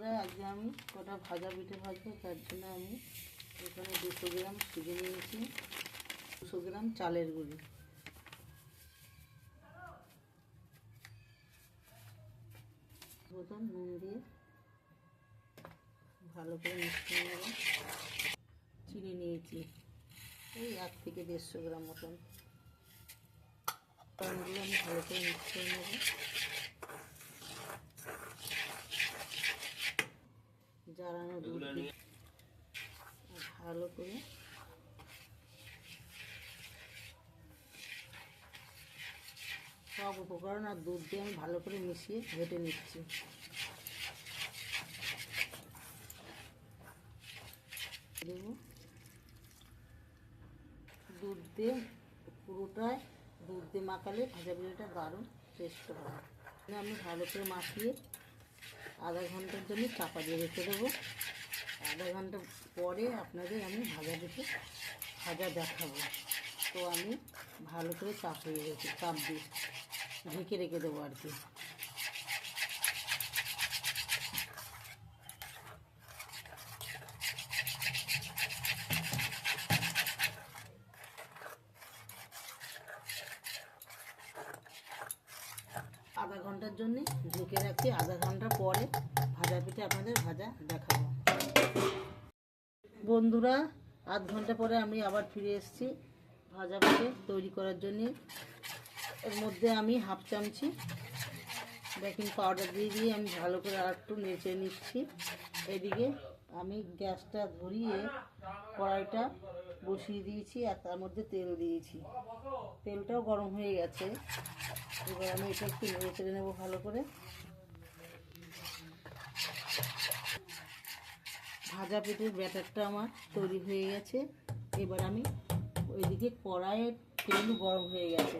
বন্ধুরা, আজকে আমি কটা ভাজা পিঠে ভাজবো। তার জন্য আমি এখানে 200 গ্রাম সুজি নিয়েছি, 200 গ্রাম চালের গুঁড়ি, বোতল নুন দিয়ে ভালো করে মিশিয়ে নেব। চিনি নিয়েছি এই 1 থেকে 150 গ্রাম মতন। পানগুলো আমি ভালো করে মিশিয়ে নেব। জ্বালানো দুধ দিয়ে ভালো করে সব উপকরণ আর দুধ দিয়ে আমি ভালো করে মিশিয়ে ঘেটে নিচ্ছি। দেব দুধ দিয়ে, পুরোটায় দুধ দিয়ে মাখালে ভাজা পিঠাটা দারুণ টেস্ট হয়। আমি ভালো করে মাখিয়ে আধা ঘন্টার জন্য চাপা দিয়ে রেখে দেবো। আধা ঘন্টা পরে আপনাদের আমি ভাজা পিঠে ভাজা দেখাবো। তো আমি ভালো করে চাপ দিয়ে ঢেকে রেখে দেবো আর কি। আধা ঘন্টার জন্য ঢেকে রাখছি। আধা ঘন্টা পরে ভাজা পিঠে আপনাদের ভাজা দেখাবো। বন্ধুরা, আধ ঘন্টা পরে আমি আবার ফিরে এসেছি ভাজা পিঠে তৈরি করার জন্যে। এর মধ্যে আমি হাফ চামচি বেকিং পাউডার দিয়ে আমি ভালো করে আর একটু নেড়ে নিচ্ছি। এদিকে আমি গ্যাসটা ধরিয়ে কড়াইটা বসিয়ে দিয়েছি আর তার মধ্যে তেল দিয়েছি। তেলটাও গরম হয়ে গেছে। এবার আমি এটা একটু নেড়ে চেড়ে নেবো ভালো করে। ভাজা পিঠের ব্যাটারটা আমার তৈরি হয়ে গেছে। এবার আমি ওইদিকে কড়াইয়ের তেল গরম হয়ে গেছে।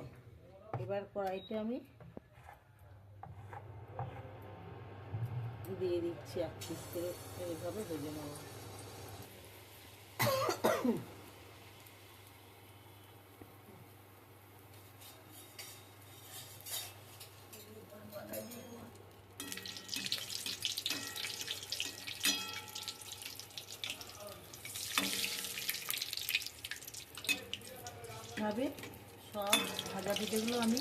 এবার কড়াইটা আমি দিয়ে দিচ্ছি, এক পিস করে এইভাবে ভেজে নেব। ভাবে সব ভাজা পিঠেগুলো আমি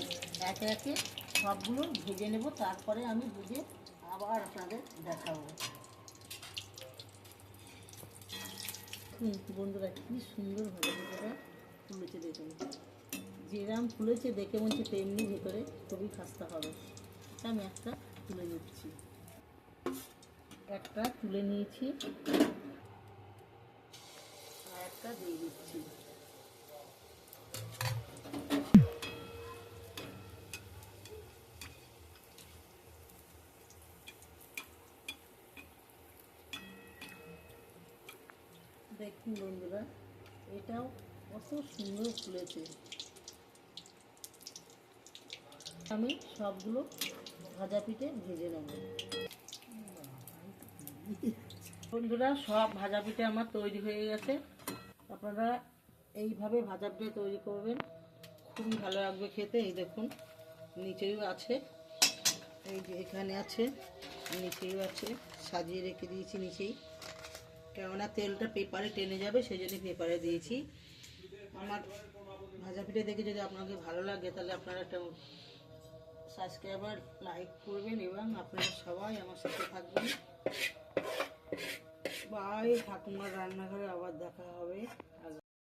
একে একে সবগুলো ভেজে নেব। তারপরে আমি ভেজে আবার আপনাদের দেখাবো। বন্ধুরা, কি সুন্দর ভাজা পিঠাটা ফুলেছে দেখুন। যেরাম ফুলেছে দেখে মনে হচ্ছে তেমনি ভেতরে খুবই খাস্তা হবে। আমি একটা তুলে নিচ্ছি। একটা তুলে নিয়েছি আর একটা দিয়ে দিচ্ছি। দেখুন বন্ধুরা, এটাও কত সুন্দর ফুলেছে। আমি সবগুলো ভাজা পিঠে ভেজে নেব। বন্ধুরা, সব ভাজা পিঠে আমার তৈরি হয়ে গেছে। আপনারা এইভাবে ভাজা পিঠে তৈরি করবেন, খুবই ভালো লাগবে খেতে। এই দেখুন, নিচেও আছে, এই যে এখানে আছে, নিচেও আছে, সাজিয়ে রেখে দিয়েছি নিচেই। কেননা তেলটা পেপারে টেনে যাবে, সেই জন্য পেপারে দিয়েছি। আমার ভাজা পিঠে দেখে যদি আপনাকে ভালো লাগে তাহলে আপনারা একটা সাবস্ক্রাইবার লাইক করবেন এবং আপনারা সবাই আমার সাথে থাকবেন। বাই, ঠাকুমার রান্নাঘরে আবার